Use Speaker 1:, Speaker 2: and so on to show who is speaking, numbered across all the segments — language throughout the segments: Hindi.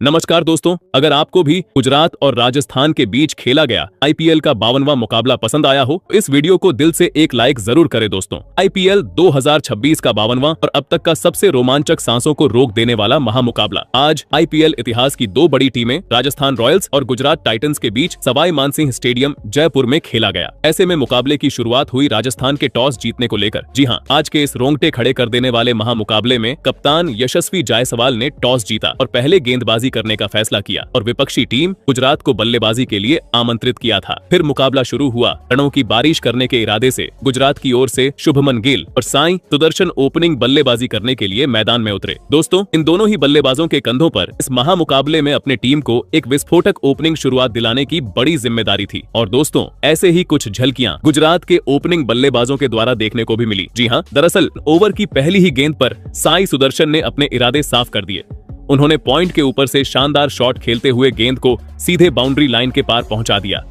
Speaker 1: नमस्कार दोस्तों, अगर आपको भी गुजरात और राजस्थान के बीच खेला गया आईपीएल का 52वां मुकाबला पसंद आया हो तो इस वीडियो को दिल से एक लाइक जरूर करें दोस्तों। आईपीएल 2026 का 52वां और अब तक का सबसे रोमांचक सांसों को रोक देने वाला महामुकाबला आज आईपीएल इतिहास की दो बड़ी टीमें राजस्थान रॉयल्स और गुजरात टाइटंस के बीच सवाई मानसिंह स्टेडियम जयपुर में खेला गया। ऐसे में मुकाबले की शुरुआत हुई राजस्थान के टॉस जीतने को लेकर। जी हाँ, आज के इस रोंगटे खड़े कर देने वाले महामुकाबले में कप्तान यशस्वी जायसवाल ने टॉस जीता और पहले गेंदबाजी करने का फैसला किया और विपक्षी टीम गुजरात को बल्लेबाजी के लिए आमंत्रित किया था। फिर मुकाबला शुरू हुआ। रनों की बारिश करने के इरादे से गुजरात की ओर से शुभमन गिल और साई सुदर्शन ओपनिंग बल्लेबाजी करने के लिए मैदान में उतरे। दोस्तों, इन दोनों ही बल्लेबाजों के कंधों पर इस महामुकाबले में अपने टीम को एक विस्फोटक ओपनिंग शुरुआत दिलाने की बड़ी जिम्मेदारी थी। और दोस्तों, ऐसे ही कुछ झलकियां गुजरात के ओपनिंग बल्लेबाजों के द्वारा देखने को भी मिली। जी हाँ, दरअसल ओवर की पहली ही गेंद पर साई सुदर्शन ने अपने इरादे साफ कर दिए। उन्होंने पॉइंट के ऊपर से शानदार शॉट खेलते हुए गेंद को सीधे बाउंड्री लाइन के पार पहुंचा दिया।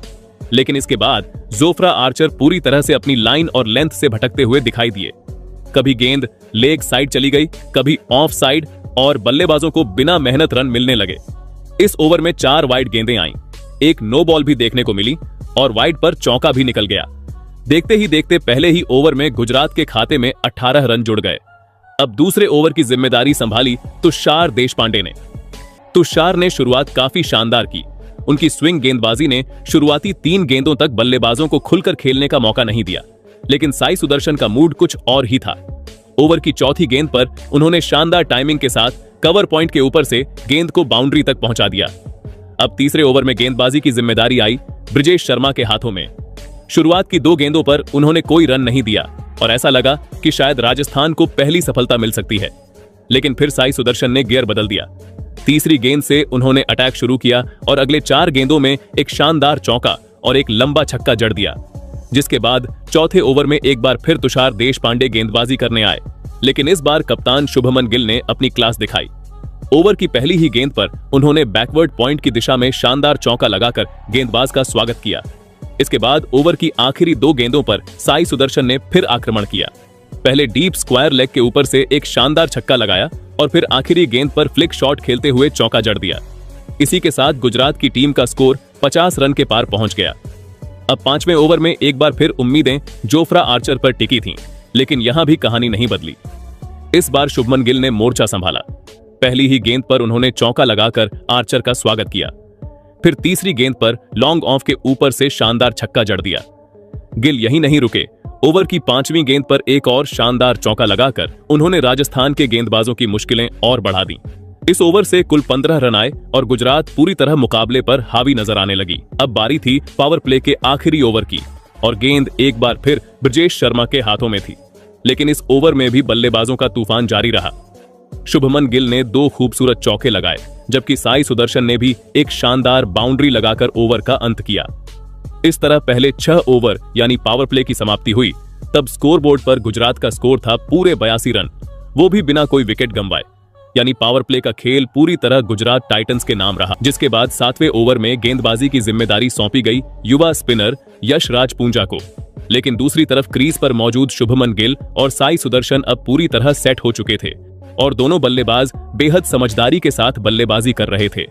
Speaker 1: लेकिन इसके बाद जोफ्रा आर्चर पूरी तरह से अपनी लाइन और लेंथ से भटकते हुए दिखाई दिए। कभी गेंद लेग साइड चली गई, कभी ऑफ साइड और बल्लेबाजों को बिना मेहनत रन मिलने लगे। इस ओवर में 4 वाइड गेंदें आईं, एक नो बॉल भी देखने को मिली और वाइड पर चौका भी निकल गया। देखते ही देखते पहले ही ओवर में गुजरात के खाते में 18 रन जुड़ गए। अब दूसरे ओवर की जिम्मेदारी संभाली तुषार देशपांडे ने। तुषार ने शुरुआत काफी शानदार की। उनकी स्विंग गेंदबाजी ने शुरुआती 3 गेंदों तक बल्लेबाजों को खुलकर खेलने का मौका नहीं दिया। लेकिन साई सुदर्शन का मूड कुछ और ही था। ओवर की चौथी गेंद पर उन्होंने शानदार टाइमिंग के साथ कवर पॉइंट के ऊपर से गेंद को बाउंड्री तक पहुंचा दिया। अब तीसरे ओवर में गेंदबाजी की जिम्मेदारी आई ब्रिजेश शर्मा के हाथों में। शुरुआत की 2 गेंदों पर उन्होंने कोई रन नहीं दिया और ऐसा लगा कि शायद राजस्थान को पहली सफलता मिल सकती है। लेकिन फिर साई सुदर्शन ने गियर बदल दिया। तीसरी गेंद से उन्होंने अटैक शुरू किया और अगले 4 गेंदों में एक शानदार चौका और एक लंबा छक्का जड़ दिया। जिसके बाद चौथे ओवर में एक बार फिर तुषार देशपांडे गेंदबाजी करने आए। लेकिन इस बार कप्तान शुभमन गिल ने अपनी क्लास दिखाई। ओवर की पहली ही गेंद पर उन्होंने बैकवर्ड पॉइंट की दिशा में शानदार चौका लगाकर गेंदबाज का स्वागत किया। इसके बाद ओवर की आखिरी 2 गेंदों पर साई सुदर्शन ने फिर आक्रमण किया। पहले डीप स्क्वायर लेग के ऊपर से एक शानदार छक्का लगाया और फिर आखिरी गेंद पर फ्लिक शॉट खेलते हुए चौका जड़ दिया। इसी के साथ गुजरात की टीम का स्कोर 50 रन के पार पहुंच गया। अब 5वें ओवर में एक बार फिर उम्मीदें जोफ्रा आर्चर पर टिकी थीं, लेकिन यहां भी कहानी नहीं बदली। इस बार शुभमन गिल ने मोर्चा संभाला। पहली ही गेंद पर उन्होंने चौका लगाकर आर्चर का स्वागत किया। फिर तीसरी गेंद पर लॉन्ग ऑफ के ऊपर से शानदार छक्का जड़ दिया। गिल यहीं नहीं रुके। ओवर की 5वीं गेंद पर एक और शानदार चौका लगाकर उन्होंने राजस्थान के गेंदबाजों की मुश्किलें और बढ़ा दी। इस ओवर से कुल 15 रन आए और गुजरात पूरी तरह मुकाबले पर हावी नजर आने लगी। अब बारी थी पावर प्ले के आखिरी ओवर की और गेंद एक बार फिर ब्रिजेश शर्मा के हाथों में थी। लेकिन इस ओवर में भी बल्लेबाजों का तूफान जारी रहा। शुभमन गिल ने 2 खूबसूरत चौके लगाए, जबकि साई सुदर्शन ने भी एक शानदार बाउंड्री लगाकर ओवर का अंत किया। इस तरह पहले 6 ओवर यानी पावर प्ले की समाप्ति हुई। तब स्कोरबोर्ड पर गुजरात का स्कोर था पूरे 82 रन, वो भी बिना कोई विकेट गंवाए। यानी पावर प्ले का खेल पूरी तरह गुजरात टाइटंस के नाम रहा। जिसके बाद 7वें ओवर में गेंदबाजी की जिम्मेदारी सौंपी गई युवा स्पिनर यशराज पूंजा को। लेकिन दूसरी तरफ क्रीज पर मौजूद शुभमन गिल और साई सुदर्शन अब पूरी तरह सेट हो चुके थे और दोनों बल्लेबाज बेहद समझदारी के साथ बल्लेबाजी कर रहे थे।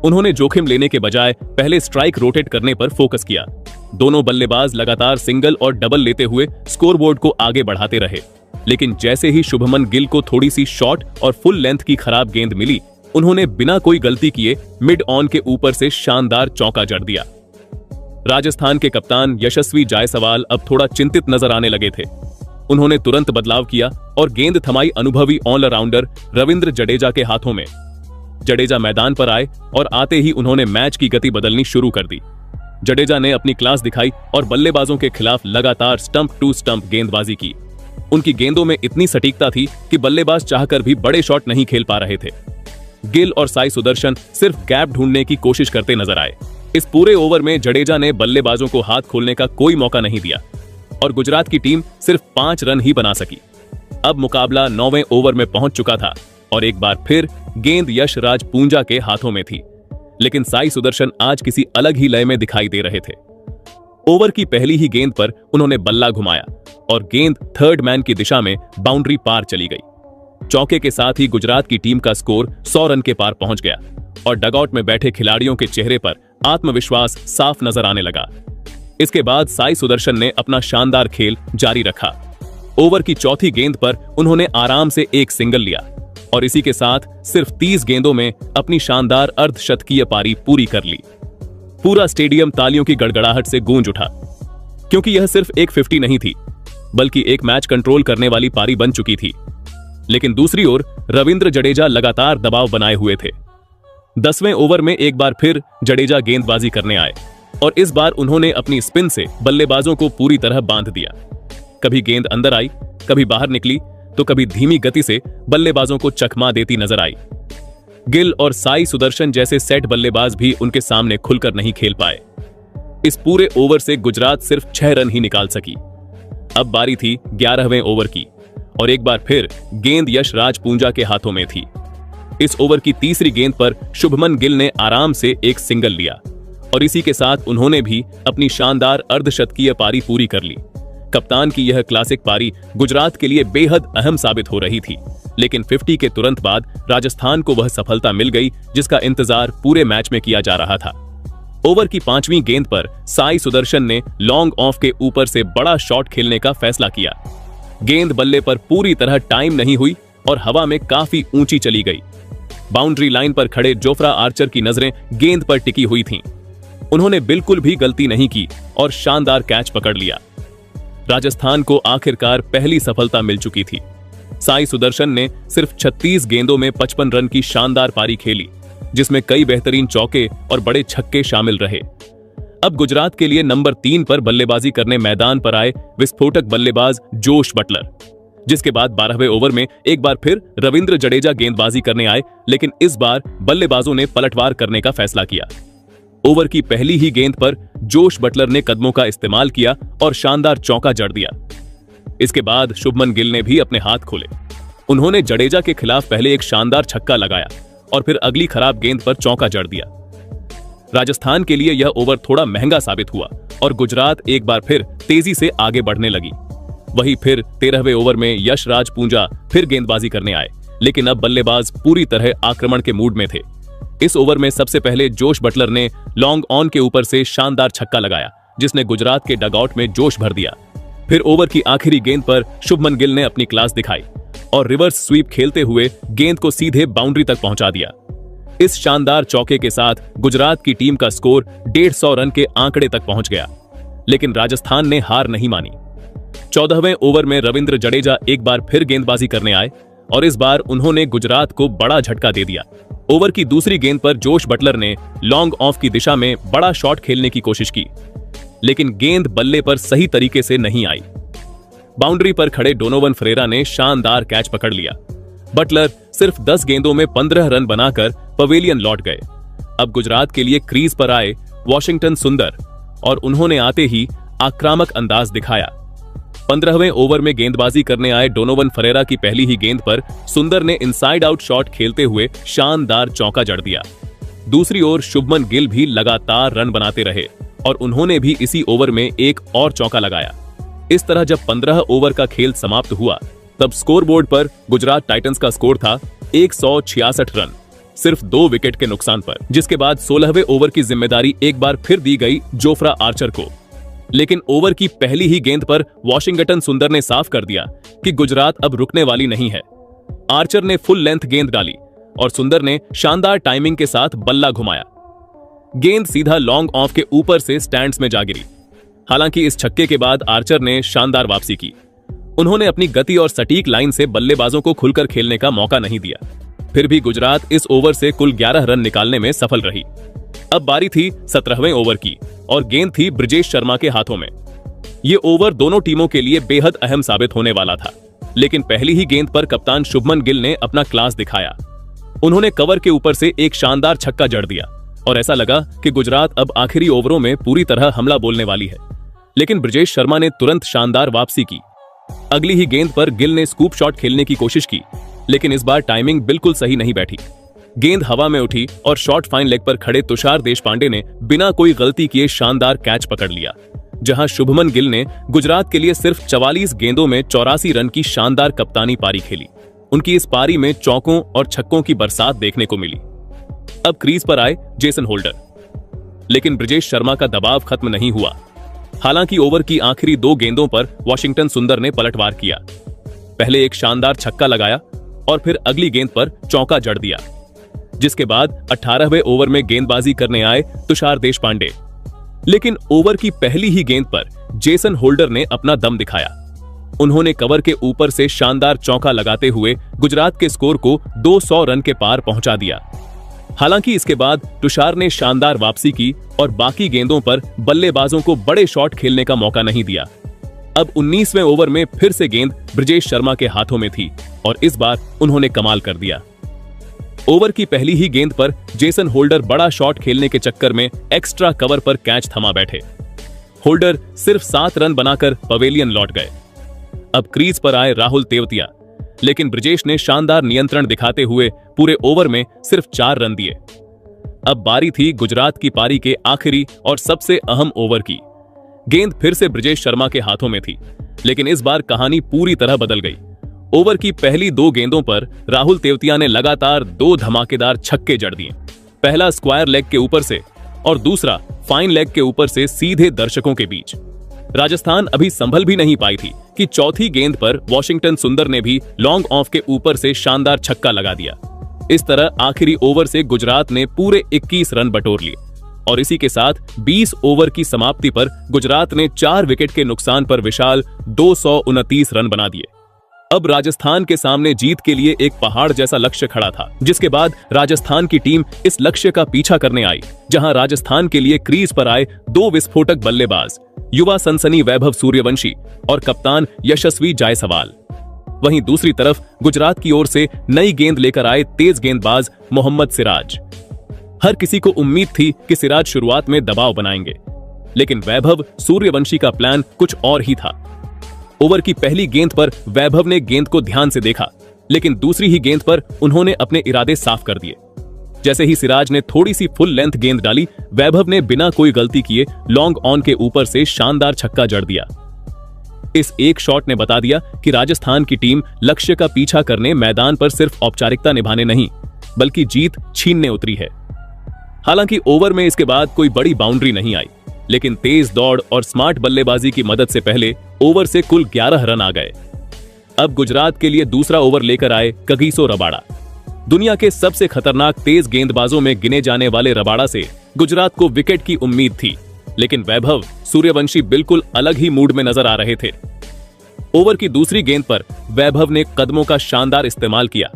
Speaker 1: उन्होंने जोखिम लेने के बजाय पहले स्ट्राइक रोटेट करने पर फोकस किया। दोनों बल्लेबाज लगातार सिंगल और डबल लेते हुए स्कोरबोर्ड को आगे बढ़ाते रहे। लेकिन जैसे ही शुभमन गिल को थोड़ी सी शॉर्ट और फुल लेंथ की खराब गेंद मिली, उन्होंने बिना कोई गलती किए मिड ऑन के ऊपर से शानदार चौका जड़ दिया। राजस्थान के कप्तान यशस्वी जायसवाल अब थोड़ा चिंतित नजर आने लगे थे। उन्होंने तुरंत बदलाव किया और गेंद थमाई अनुभवी ऑलराउंडर रविंद्र जडेजा के हाथों में। जडेजा मैदान पर आए और आते ही उन्होंने मैच की गति बदलनी शुरू कर दी। जडेजा ने अपनी क्लास दिखाई और बल्लेबाजों के खिलाफ लगातार स्टंप टू स्टंप गेंदबाजी की। उनकी गेंदों में इतनी सटीकता थी कि बल्लेबाज चाहकर भी बड़े शॉट नहीं खेल पा रहे थे। गिल और साई सुदर्शन सिर्फ गैप ढूंढने की कोशिश करते नजर आए। इस पूरे ओवर में जडेजा ने बल्लेबाजों को हाथ खोलने का कोई मौका नहीं दिया और गुजरात की टीम सिर्फ 5 रन ही बना सकी। अब मुकाबला 9वें ओवर में पहुंच चुका था और एक बार फिर गेंद यशराज पूंजा के हाथों में थी। लेकिन साई सुदर्शन आज किसी अलग ही लय में दिखाई दे रहे थे। ओवर की पहली ही गेंद पर उन्होंने बल्ला घुमाया और गेंद थर्ड मैन की दिशा में बाउंड्री पार चली गई। चौके के साथ ही गुजरात की टीम का स्कोर 100 रन के पार पहुंच गया और डगआउट में बैठे खिलाड़ियों के चेहरे पर आत्मविश्वास साफ नजर आने लगा। इसके बाद साई सुदर्शन ने अपना शानदार खेल जारी रखा। ओवर की चौथी गेंद पर उन्होंने आराम से एक सिंगल लिया और इसी के साथ सिर्फ 30 गेंदों में अपनी शानदार अर्धशतकीय पारी पूरी कर ली। पूरा स्टेडियम तालियों की गड़गड़ाहट से गूंज उठा, क्योंकि यह सिर्फ एक 50 नहीं थी, बल्कि एक मैच कंट्रोल करने वाली पारी बन चुकी थी। लेकिन दूसरी ओर रविंद्र जडेजा लगातार दबाव बनाए हुए थे। 10वें ओवर में एक बार फिर जडेजा गेंदबाजी करने आए और इस बार उन्होंने अपनी स्पिन से बल्लेबाजों को पूरी तरह बांध दिया। कभी गेंद अंदर आई, कभी बाहर निकली, तो कभी धीमी गति से बल्लेबाजों को चकमा देती नजर आई। गिल और साई सुदर्शन जैसे सेट बल्लेबाज भी उनके सामने खुलकर नहीं खेल पाए। इस पूरे ओवर से गुजरात सिर्फ 6 रन ही निकाल सकी। अब बारी थी 11वें ओवर की और एक बार फिर गेंद यशराज पूंजा के हाथों में थी। इस ओवर की तीसरी गेंद पर शुभमन गिल ने आराम से एक सिंगल लिया और इसी के साथ उन्होंने भी अपनी शानदार अर्धशतकीय पारी पूरी कर ली। कप्तान की यह क्लासिक पारी गुजरात के लिए बेहद अहम साबित हो रही थी, लेकिन 50 के तुरंत बाद राजस्थान को वह सफलता मिल गई जिसका इंतजार पूरे मैच में किया जा रहा था। ओवर की 5वीं गेंद पर साई सुदर्शन ने लॉन्ग ऑफ के ऊपर से बड़ा शॉट खेलने का फैसला किया। गेंद बल्ले पर पूरी तरह टाइम नहीं हुई और हवा में काफी ऊंची चली गई। बाउंड्री लाइन पर खड़े जोफ्रा आर्चर की नजरें गेंद पर टिकी हुई थीं। उन्होंने बिल्कुल भी गलती नहीं की और शानदार कैच पकड़ लिया। राजस्थान को आखिरकार पहली सफलता मिल चुकी थी। साई सुदर्शन ने सिर्फ 36 गेंदों में 55 रन की शानदार पारी खेली, जिसमें कई बेहतरीन चौके और बड़े छक्के शामिल रहे। अब गुजरात के लिए नंबर 3 पर बल्लेबाजी करने मैदान पर आए विस्फोटक बल्लेबाज जोश बटलर, जिसके बाद 12वें ओवर में एक बार फिर रविंद्र जडेजा गेंदबाजी करने आए, लेकिन इस बार बल्लेबाजों ने पलटवार करने का फैसला किया। ओवर की पहली ही गेंद पर जोश बटलर ने कदमों का इस्तेमाल किया और शानदार चौका जड़ दिया। इसके बाद शुभमन गिल ने भी अपने हाथ खोले। उन्होंने जडेजा के खिलाफ पहले एक शानदार छक्का लगाया और फिर अगली खराब गेंद पर चौका जड़ दिया। राजस्थान के लिए यह ओवर थोड़ा महंगा साबित हुआ और गुजरात एक बार फिर तेजी से आगे बढ़ने लगी। वहीं फिर 13वें ओवर में यशराज पूंजा फिर गेंदबाजी करने आए, लेकिन अब बल्लेबाज पूरी तरह आक्रमण के मूड में थे। इस ओवर में सबसे पहले जोश बटलर ने लॉन्ग ऑन के ऊपर से शानदार छक्का लगाया, जिसने गुजरात के डगआउट में जोश भर दिया। फिर ओवर की आखिरी गेंद पर शुभमन गिल ने अपनी क्लास दिखाई और रिवर्स स्वीप खेलते हुए गेंद को सीधे बाउंड्री तक पहुंचा दिया। इस शानदार चौके के साथ गुजरात की टीम का स्कोर 150 रन के आंकड़े तक पहुंच गया, लेकिन राजस्थान ने हार नहीं मानी। 14वें ओवर में रविंद्र जडेजा एक बार फिर गेंदबाजी करने आए और इस बार उन्होंने गुजरात को बड़ा झटका दे दिया। ओवर की दूसरी गेंद पर जोश बटलर ने लॉन्ग ऑफ की दिशा में बड़ा शॉट खेलने की कोशिश की, लेकिन गेंद बल्ले पर सही तरीके से नहीं आई। बाउंड्री पर खड़े डोनोवन फरेरा ने शानदार कैच पकड़ लिया। बटलर सिर्फ 10 गेंदों में 15 रन बनाकर पवेलियन लौट गए। अब गुजरात के लिए क्रीज पर आए वॉशिंगटन सुंदर और उन्होंने आते ही आक्रामक अंदाज दिखाया। 15वें ओवर में गेंदबाजी करने आए डोनोवन फरेरा की पहली ही गेंद पर सुंदर ने इनसाइड आउट शॉट खेलते हुए शानदार चौका जड़ दिया। दूसरी ओर शुभमन गिल भी लगातार रन बनाते रहे और उन्होंने भी इसी ओवर में एक और चौका लगाया। इस तरह जब 15 ओवर का खेल समाप्त हुआ, तब स्कोरबोर्ड पर गुजरात टाइटंस का स्कोर था 166 रन, सिर्फ 2 विकेट के नुकसान पर, जिसके बाद 16वें ओवर की जिम्मेदारी एक बार फिर दी गई जोफ्रा आर्चर को। लेकिन ओवर की पहली ही गेंद पर वॉशिंगटन सुंदर ने साफ कर दिया कि गुजरात अब रुकने वाली नहीं है। आर्चर ने फुल लेंथ गेंद डाली और सुंदर ने शानदार टाइमिंग के साथ बल्ला घुमाया। गेंद सीधा लॉन्ग ऑफ के ऊपर से स्टैंड्स में जा गिरी। हालांकि इस छक्के के बाद आर्चर ने शानदार वापसी की। उन्होंने अपनी गति और सटीक लाइन से बल्लेबाजों को खुलकर खेलने का मौका नहीं दिया। फिर भी गुजरात इस ओवर से कुल 11 रन निकालने में सफल रही। अब बारी थी 17वें ओवर की और गेंद थी ब्रिजेश शर्मा के हाथों में। ये ओवर दोनों टीमों के लिए बेहद अहम साबित होने वाला था, लेकिन पहली ही गेंद पर कप्तान शुभमन गिल ने अपना क्लास दिखाया। उन्होंने कवर के ऊपर से एक शानदार छक्का जड़ दिया और ऐसा लगा कि गुजरात अब आखिरी ओवरों में पूरी तरह हमला बोलने वाली है। लेकिन ब्रिजेश शर्मा ने तुरंत शानदार वापसी की। अगली ही गेंद पर गिल ने स्कूप शॉट खेलने की कोशिश की, लेकिन इस बार टाइमिंग बिल्कुल सही नहीं बैठी। गेंद हवा में उठी और शॉर्ट फाइन लेग पर खड़े तुषार देशपांडे ने बिना कोई गलती किए शानदार कैच पकड़ लिया, जहां शुभमन गिल ने गुजरात के लिए सिर्फ 44 गेंदों में 84 रन की शानदार कप्तानी पारी खेली। उनकी इस पारी में चौकों और छक्कों की बरसात देखने को मिली। अब क्रीज पर आए जेसन होल्डर, लेकिन ब्रिजेश शर्मा का दबाव खत्म नहीं हुआ। हालांकि ओवर की आखिरी 2 गेंदों पर वॉशिंगटन सुंदर ने पलटवार किया। पहले एक शानदार छक्का लगाया और फिर अगली गेंद पर चौका जड़ दिया, जिसके बाद 18वें ओवर में गेंदबाजी करने आए तुषार देशपांडे। लेकिन ओवर की पहली ही गेंद पर जेसन होल्डर ने अपना दम दिखाया। उन्होंने कवर के ऊपर से शानदार चौका लगाते हुए गुजरात के स्कोर को 200 रन के पार पहुंचा दिया। हालांकि इसके बाद तुषार ने शानदार वापसी की और बाकी गेंदों पर बल्लेबाजों को बड़े शॉट खेलने का मौका नहीं दिया। अब 19वें ओवर में फिर से गेंद ब्रिजेश शर्मा के हाथों में थी और इस बार उन्होंने कमाल कर दिया। ओवर की पहली ही गेंद पर जेसन होल्डर बड़ा शॉट खेलने के चक्कर में एक्स्ट्रा कवर पर कैच थमा बैठे। होल्डर सिर्फ 7 रन बनाकर पवेलियन लौट गए। अब क्रीज पर आए राहुल तेवतिया, लेकिन ब्रिजेश ने शानदार नियंत्रण दिखाते हुए पूरे ओवर में सिर्फ 4 रन दिए। अब बारी थी गुजरात की पारी के आखिरी और सबसे अहम ओवर की। गेंद फिर से ब्रिजेश शर्मा के हाथों में थी, लेकिन इस बार कहानी पूरी तरह बदल गई। ओवर की पहली 2 गेंदों पर राहुल तेवतिया ने लगातार 2 धमाकेदार छक्के जड़ दिए। पहला स्क्वायर लेग के ऊपर से और दूसरा फाइन लेग के ऊपर से सीधे दर्शकों के बीच। राजस्थान अभी संभल भी नहीं पाई थी कि चौथी गेंद पर वॉशिंगटन सुंदर ने भी लॉन्ग ऑफ के ऊपर से शानदार छक्का लगा दिया। इस तरह आखिरी ओवर से गुजरात ने पूरे 21 रन बटोर लिए और इसी के साथ 20 ओवर की समाप्ति पर गुजरात ने 4 विकेट के नुकसान पर विशाल 229 रन बना दिए। अब राजस्थान के सामने जीत के लिए एक पहाड़ जैसा लक्ष्य खड़ा था, जिसके बाद राजस्थान की टीम इस लक्ष्य का पीछा करने आई, जहां राजस्थान के लिए क्रीज पर आए 2 विस्फोटक बल्लेबाज, युवा सनसनी वैभव सूर्यवंशी और कप्तान यशस्वी जायसवाल। वहीं दूसरी तरफ गुजरात की ओर से नई गेंद लेकर आए तेज गेंदबाज मोहम्मद सिराज। हर किसी को उम्मीद थी कि सिराज शुरुआत में दबाव बनाएंगे, लेकिन वैभव सूर्यवंशी का प्लान कुछ और ही था। ओवर की पहली गेंद पर वैभव ने गेंद को ध्यान से देखा, लेकिन दूसरी ही गेंद पर उन्होंने अपने इरादे साफ कर दिए। जैसे ही सिराज ने थोड़ी सी फुल लेंथ गेंद डाली, वैभव ने बिना कोई गलती किए लॉन्ग ऑन के ऊपर से शानदार छक्का जड़ दिया। इस एक शॉट ने बता दिया कि राजस्थान की टीम लक्ष्य का पीछा करने मैदान पर सिर्फ औपचारिकता निभाने नहीं, बल्कि जीत छीनने उतरी है। हालांकि ओवर में इसके बाद कोई बड़ी बाउंड्री नहीं आई, लेकिन तेज दौड़ और स्मार्ट बल्लेबाजी की मदद से पहले ओवर से कुल 11 रन आ गए। अब गुजरात के लिए दूसरा ओवर लेकर आए कगिसो रबाड़ा। दुनिया के सबसे खतरनाक तेज गेंदबाजों में गिने जाने वाले रबाड़ा से गुजरात को विकेट की उम्मीद थी, लेकिन वैभव सूर्यवंशी बिल्कुल अलग ही मूड में नजर आ रहे थे। ओवर की दूसरी गेंद पर वैभव ने कदमों का शानदार इस्तेमाल किया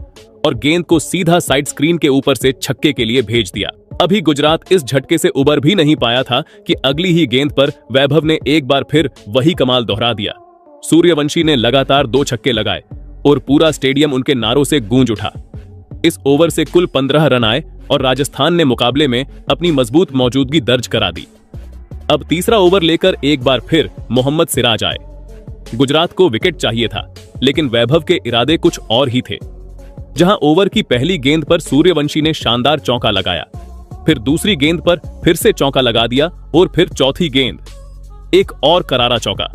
Speaker 1: और गेंद को सीधा साइड स्क्रीन के ऊपर से छक्के के लिए भेज दिया। अभी गुजरात इस झटके से उबर भी नहीं पाया था कि अगली ही गेंद पर वैभव ने एक बार फिर वही कमाल दोहरा दिया। सूर्यवंशी ने लगातार 2 छक्के लगाए और पूरा स्टेडियम उनके नारों से गूंज उठा। इस ओवर से कुल 15 रन आए और राजस्थान ने मुकाबले में अपनी मजबूत मौजूदगी दर्ज करा दी। अब तीसरा ओवर लेकर एक बार फिर मोहम्मद सिराज आए। गुजरात को विकेट चाहिए था, लेकिन वैभव के इरादे कुछ और ही थे। जहां ओवर की पहली गेंद पर सूर्यवंशी ने शानदार चौका लगाया, फिर दूसरी गेंद पर फिर से चौका लगा दिया और फिर चौथी गेंद एक और करारा चौका।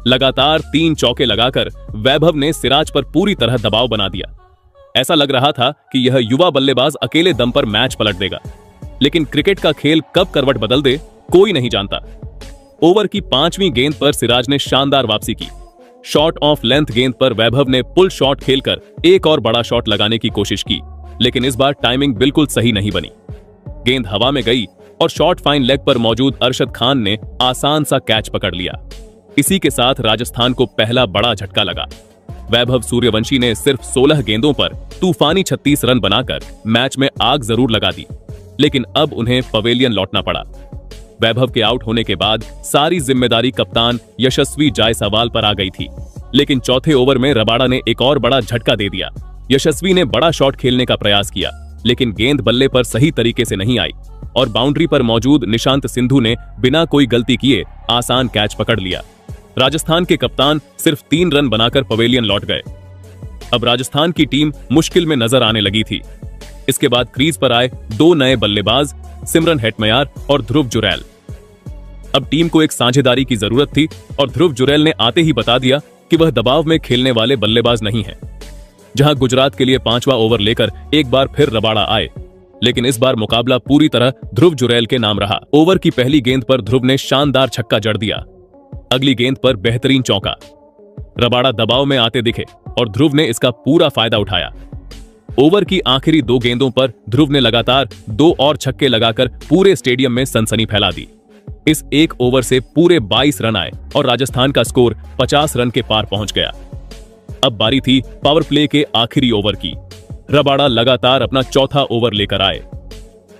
Speaker 1: लगातार 3 चौके लगाकर वैभव ने सिराज पर पूरी तरह दबाव बना दिया। ऐसा लग रहा था कि यह युवा बल्लेबाज अकेले दम पर मैच पलट देगा, लेकिन क्रिकेट का खेल कब करवट बदल दे कोई नहीं जानता। ओवर की 5वीं गेंद पर सिराज ने शानदार वापसी की। शॉर्ट ऑफ लेंथ गेंद पर वैभव ने पुल शॉट खेलकर एक और बड़ा शॉट लगाने की कोशिश की, लेकिन इस बार टाइमिंग बिल्कुल सही नहीं बनी। गेंद हवा में गई और शॉर्ट फाइन लेग पर मौजूद अरशद खान ने आसान सा कैच पकड़ लिया। इसी के साथ राजस्थान को पहला बड़ा झटका लगा। वैभव सूर्यवंशी ने सिर्फ 16 गेंदों पर तूफानी 36 रन बनाकर मैच में आग जरूर लगा दी, लेकिन अब उन्हें पवेलियन लौटना पड़ा। वैभव के आउट होने के बाद सारी जिम्मेदारी कप्तान यशस्वी जायसवाल पर आ गई थी, लेकिन चौथे ओवर में रबाड़ा ने एक और बड़ा झटका दे दिया। यशस्वी ने बड़ा शॉट खेलने का प्रयास किया, लेकिन गेंद बल्ले पर सही तरीके से नहीं आई और बाउंड्री पर मौजूद निशांत सिंधु ने बिना कोई गलती किए आसान कैच पकड़ लिया। राजस्थान के कप्तान सिर्फ 3 रन बनाकर पवेलियन लौट गए। अब राजस्थान की टीम मुश्किल में नजर आने लगी थी। इसके बाद क्रीज पर आए 2 नए बल्लेबाज, सिमरन हेटमेयर और ध्रुव जुरैल। अब टीम को एक साझेदारी की जरूरत थी और ध्रुव जुरैल ने आते ही बता दिया कि वह दबाव में खेलने वाले बल्लेबाज नहीं है। जहां गुजरात के लिए 5वां ओवर लेकर एक बार फिर रबाड़ा आए, लेकिन इस बार मुकाबला पूरी तरह ध्रुव जुरैल के नाम रहा। ओवर की पहली गेंद पर ध्रुव ने शानदार छक्का जड़ दिया। अगली गेंद पर बेहतरीन चौका। रबाड़ा दबाव में आते दिखे और ध्रुव ने इसका पूरा फायदा उठाया। ओवर की आखिरी 2 गेंदों पर ध्रुव ने लगातार 2 और छक्के लगाकर पूरे स्टेडियम में सनसनी फैला दी। इस एक ओवर से पूरे 22 रन आए और राजस्थान का स्कोर 50 रन के पार पहुंच गया। अब बारी थी पावर प्ले के आखिरी ओवर की। रबाड़ा लगातार अपना चौथा ओवर लेकर आए।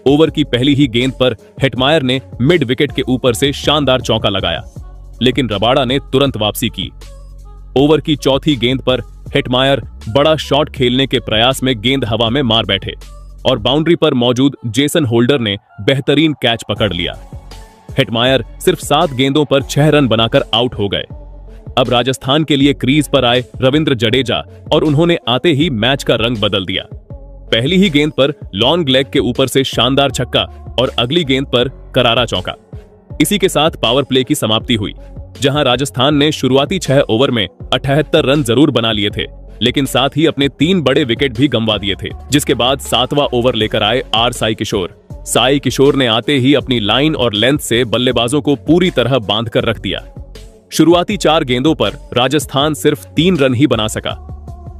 Speaker 1: ओवर की पहली ही गेंद पर हेटमायर ने मिड विकेट के ऊपर से शानदार चौका लगाया, लेकिन रबाड़ा ने तुरंत वापसी की। ओवर की चौथी गेंद पर हेटमायर बड़ा शॉट खेलने के प्रयास में गेंद हवा में मार बैठे और बाउंड्री पर मौजूद जेसन होल्डर ने बेहतरीन कैच पकड़ लिया। हेटमायर सिर्फ 7 गेंदों पर 6 रन बनाकर आउट हो गए। अब राजस्थान के लिए क्रीज पर आए रविंद्र जडेजा और उन्होंने आते ही मैच का रंग बदल दिया। पहली ही गेंद पर लॉन्ग लेग के ऊपर से शानदार छक्का और अगली गेंद पर करारा चौका। इसी के साथ पावर प्ले की समाप्ति हुई, जहां राजस्थान ने शुरुआती 6 ओवर में 78 रन जरूर बना लिए थे, लेकिन साथ ही अपने 3 बड़े विकेट भी गंवा दिए थे। जिसके बाद 7वां ओवर लेकर आए साई किशोर। साई किशोर ने आते ही अपनी लाइन और लेंथ से बल्लेबाजों को पूरी तरह बांध कर रख दिया। शुरुआती 4 गेंदों पर राजस्थान सिर्फ 3 रन ही बना सका।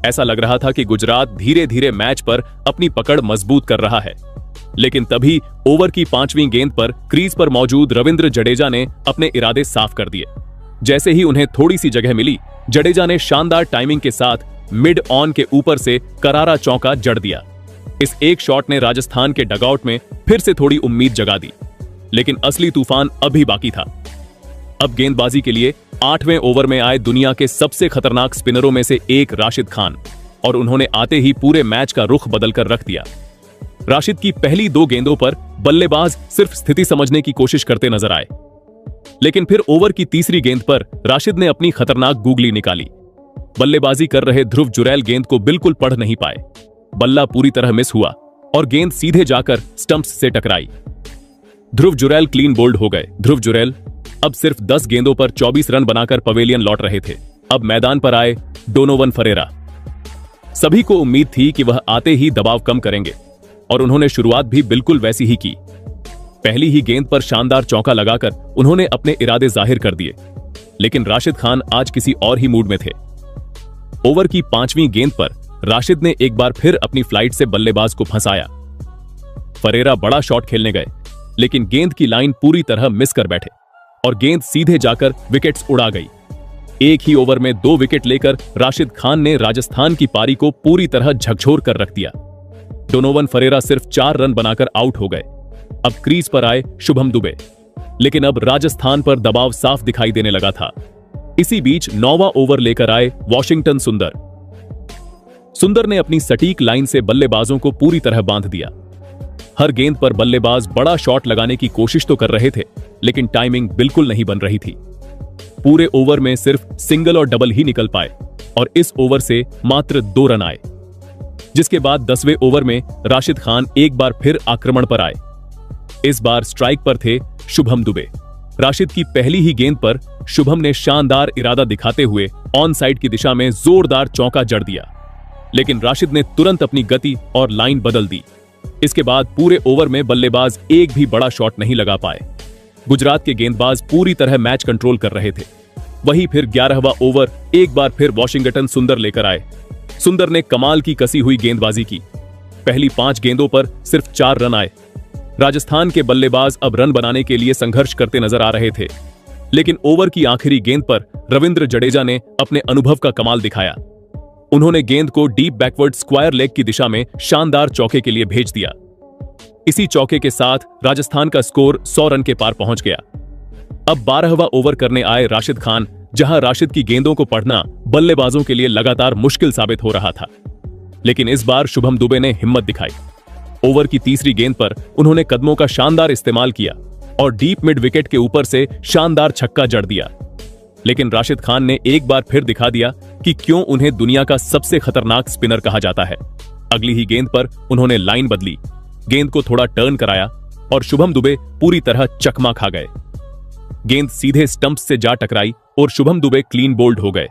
Speaker 1: ऐसा लग रहा था कि गुजरात धीरे धीरे मैच पर अपनी पकड़ मजबूत कर रहा है, लेकिन तभी ओवर की 5वीं गेंद पर क्रीज पर मौजूद रविंद्र जडेजा ने अपने इरादे साफ कर दिए। जैसे ही उन्हें थोड़ी सी जगह मिली, जडेजा ने शानदार टाइमिंग के साथ मिड ऑन के ऊपर से करारा चौका जड़ दिया। इस एक शॉट ने राजस्थान के डगआउट में फिर से थोड़ी उम्मीद जगा दी, लेकिन असली तूफान अभी बाकी था। अब गेंदबाजी के लिए 8वें ओवर में आए दुनिया के सबसे खतरनाक स्पिनरों में से एक राशिद खान, और उन्होंने आते ही पूरे मैच का रुख बदलकर रख दिया। राशिद की पहली 2 गेंदों पर बल्लेबाज सिर्फ स्थिति समझने की कोशिश करते नजर आए, लेकिन फिर ओवर की तीसरी गेंद पर राशिद ने अपनी खतरनाक गूगली निकाली। बल्लेबाजी कर रहे ध्रुव जुरैल गेंद को बिल्कुल पढ़ नहीं पाए। बल्ला पूरी तरह मिस हुआ और गेंद सीधे जाकर स्टंप्स से टकराई। ध्रुव जुरैल क्लीन बोल्ड हो गए। ध्रुव जुरैल अब सिर्फ 10 गेंदों पर 24 रन बनाकर पवेलियन लौट रहे थे। अब मैदान पर आए डोनोवन फरेरा। सभी को उम्मीद थी कि वह आते ही दबाव कम करेंगे, और उन्होंने शुरुआत भी बिल्कुल वैसी ही की। पहली ही गेंद पर शानदार चौका लगाकर उन्होंने अपने इरादे जाहिर कर दिए, लेकिन राशिद खान आज किसी और ही मूड में थे। ओवर की 5वीं गेंद पर राशिद ने एक बार फिर अपनी फ्लाइट से बल्लेबाज को फंसाया। फरेरा बड़ा शॉट खेलने गए, लेकिन गेंद की लाइन पूरी तरह मिस कर बैठे और गेंद सीधे जाकर विकेट्स उड़ा गई। एक ही ओवर में 2 विकेट लेकर राशिद खान ने राजस्थान की पारी को पूरी तरह झकझोर कर रख दिया। डोनोवन फरेरा सिर्फ 4 रन बनाकर आउट हो गए। अब क्रीज पर आए शुभम दुबे, लेकिन अब राजस्थान पर दबाव साफ दिखाई देने लगा था। इसी बीच 9वां ओवर लेकर आए वॉशिंगटन सुंदर। सुंदर ने अपनी सटीक लाइन से बल्लेबाजों को पूरी तरह बांध दिया। हर गेंद पर बल्लेबाज बड़ा शॉट लगाने की कोशिश तो कर रहे थे, लेकिन टाइमिंग बिल्कुल नहीं बन रही थी। पूरे ओवर में सिर्फ सिंगल और डबल ही निकल पाए और इस ओवर से मात्र 2 रन आए। जिसके बाद 10वें ओवर में राशिद खान एक बार फिर आक्रमण पर आए। इस बार स्ट्राइक पर थे शुभम दुबे। राशिद की पहली ही गेंद पर शुभम ने शानदार इरादा दिखाते हुए ऑन साइड की दिशा में जोरदार चौका जड़ दिया, लेकिन राशिद ने तुरंत अपनी गति और लाइन बदल दी। इसके बाद पूरे ओवर में बल्लेबाज एक भी बड़ा शॉट नहीं लगा पाए। गुजरात के गेंदबाज पूरी तरह मैच कंट्रोल कर रहे थे। वहीं फिर 11वां ओवर एक बार फिर वॉशिंगटन सुंदर लेकर आए। सुंदर ने कमाल की कसी हुई गेंदबाजी की। पहली 5 गेंदों पर सिर्फ 4 रन आए। राजस्थान के बल्लेबाज अब रन बनाने के लिए संघर्ष करते नजर आ रहे थे, लेकिन ओवर की आखिरी गेंद पर रविंद्र जडेजा ने अपने अनुभव का कमाल दिखाया। उन्होंने गेंद को डीप बैकवर्ड स्क्वायर लेग की दिशा में शानदार चौके के लिए भेज दिया। इसी चौके के साथ राजस्थान का स्कोर 100 रन के पार पहुंच गया। अब 12वां ओवर करने आए राशिद खान, जहां राशिद की गेंदों को पढ़ना बल्लेबाजों के लिए लगातार मुश्किल साबित हो रहा था, लेकिन इस बार शुभम दुबे ने हिम्मत दिखाई। ओवर की तीसरी गेंद पर उन्होंने कदमों का शानदार इस्तेमाल किया और डीप मिड विकेट के ऊपर से शानदार छक्का जड़ दिया, लेकिन राशिद खान ने एक बार फिर दिखा दिया कि क्यों उन्हें दुनिया का सबसे खतरनाक स्पिनर कहा जाता है। अगली ही गेंद पर उन्होंने लाइन बदली, गेंद को थोड़ा टर्न कराया और शुभम दुबे पूरी तरह चकमा खा गए। गेंद सीधे स्टंप्स से जा टकराई और शुभम दुबे क्लीन बोल्ड हो गए।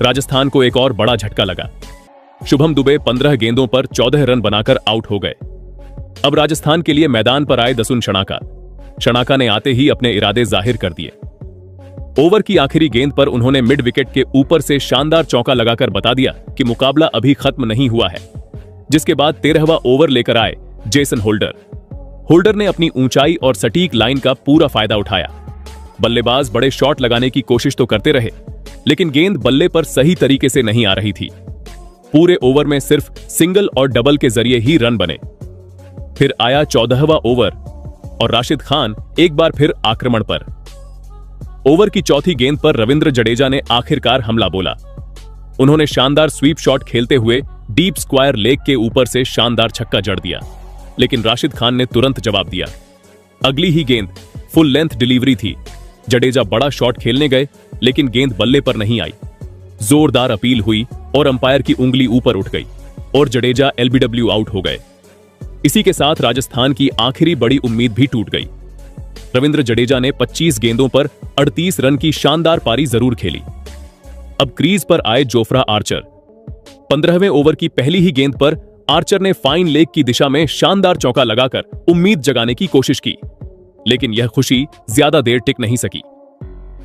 Speaker 1: राजस्थान को एक और बड़ा झटका लगा। शुभम दुबे 15 गेंदों पर 14 रन बनाकर आउट हो गए। अब राजस्थान के लिए मैदान पर आए दसुन शनाका। शनाका ने आते ही अपने इरादे जाहिर कर दिए। ओवर की आखिरी गेंद पर उन्होंने मिड विकेट के ऊपर से शानदार चौका लगाकर बता दिया कि मुकाबला अभी खत्म नहीं हुआ है। जिसके बाद 13वां ओवर लेकर आए जेसन होल्डर। होल्डर ने अपनी ऊंचाई और सटीक लाइन का पूरा फायदा उठाया। बल्लेबाज बड़े शॉट लगाने की कोशिश तो करते रहे, लेकिन गेंद बल्ले पर सही तरीके से नहीं आ रही थी। पूरे ओवर में सिर्फ सिंगल और डबल के जरिए ही रन बने। फिर आया 14वां ओवर और राशिद खान एक बार फिर आक्रमण पर। ओवर की चौथी गेंद पर रविंद्र जडेजा ने आखिरकार हमला बोला। उन्होंने शानदार स्वीप शॉट खेलते हुए डीप स्क्वायर लेग के ऊपर से शानदार छक्का जड़ दिया, लेकिन राशिद खान ने तुरंत जवाब दिया। अगली ही गेंद फुल लेंथ डिलीवरी थी। जडेजा बड़ा शॉट खेलने गए, लेकिन गेंद बल्ले पर नहीं आई। जोरदार अपील हुई और अंपायर की उंगली ऊपर उठ गई और जडेजा एलबीडब्ल्यू आउट हो गए। इसी के साथ राजस्थान की आखिरी बड़ी उम्मीद भी टूट गई। रविंद्र जडेजा ने 25 गेंदों पर 38 रन की शानदार पारी जरूर खेली। अब क्रीज पर आए जोफ्रा आर्चर। 15वें ओवर की पहली ही गेंद पर आर्चर ने फाइन लेग की दिशा में शानदार चौका लगाकर उम्मीद जगाने की कोशिश की, लेकिन यह खुशी ज्यादा देर टिक नहीं सकी।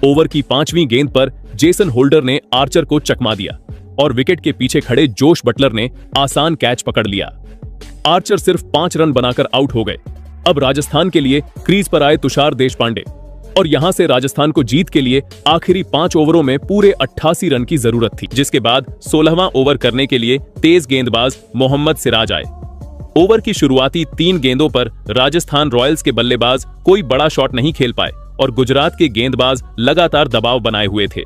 Speaker 1: ओवर की 5वीं गेंद पर जेसन होल्डर ने आर्चर को चकमा दिया और विकेट के पीछे खड़े जोश बटलर ने आसान कैच पकड़ लिया। आर्चर सिर्फ 5 रन बनाकर आउट हो गए। अब राजस्थान के लिए क्रीज पर आए तुषार देशपांडे और यहां से राजस्थान को जीत के लिए आखिरी 5 ओवरों में पूरे 88 रन की जरूरत थी, जिसके बाद 16वां ओवर करने के लिए तेज गेंदबाज मोहम्मद सिराज आए। ओवर की शुरुआती 3 गेंदों पर राजस्थान रॉयल्स के बल्लेबाज कोई बड़ा शॉट नहीं खेल पाए और गुजरात के गेंदबाज लगातार दबाव बनाए हुए थे,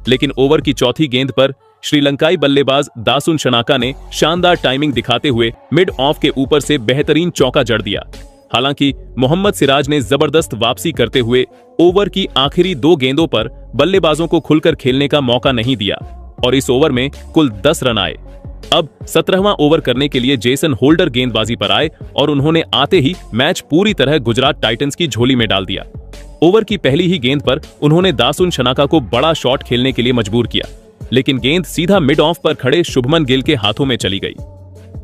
Speaker 1: लेकिन ओवर की चौथी गेंद पर श्रीलंकाई बल्लेबाज दासुन शनाका ने शानदार टाइमिंग दिखाते हुए मिड ऑफ के ऊपर से बेहतरीन चौका जड़ दिया। हालांकि मोहम्मद सिराज ने जबरदस्त वापसी करते हुए ओवर की आखिरी 2 गेंदों पर बल्लेबाजों को खुलकर खेलने का मौका नहीं दिया और इस ओवर में कुल 10 रन आए। अब 17वां ओवर करने के लिए जेसन होल्डर गेंदबाजी पर आए और उन्होंने आते ही मैच पूरी तरह गुजरात टाइटंस की झोली में डाल दिया। ओवर की पहली ही गेंद पर उन्होंने दासुन शनाका को बड़ा शॉट खेलने के लिए मजबूर किया, लेकिन गेंद सीधा मिड ऑफ पर खड़े शुभमन गिल के हाथों में चली गई।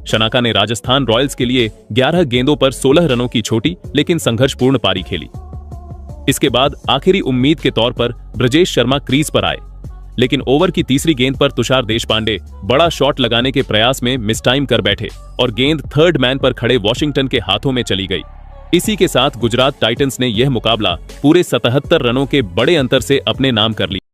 Speaker 1: शनाका ने राजस्थान रॉयल्स के लिए 11 गेंदों पर 16 रनों की छोटी लेकिन संघर्षपूर्ण पारी खेली। इसके बाद आखिरी उम्मीद के तौर पर ब्रजेश शर्मा क्रीज पर आए, लेकिन ओवर की तीसरी गेंद पर तुषार देशपांडे बड़ा शॉट लगाने के प्रयास में मिस टाइम कर बैठे और गेंद थर्ड मैन पर खड़े वॉशिंगटन के हाथों में चली गई। इसी के साथ गुजरात टाइटंस ने यह मुकाबला पूरे 77 रनों के बड़े अंतर से अपने नाम कर लिया।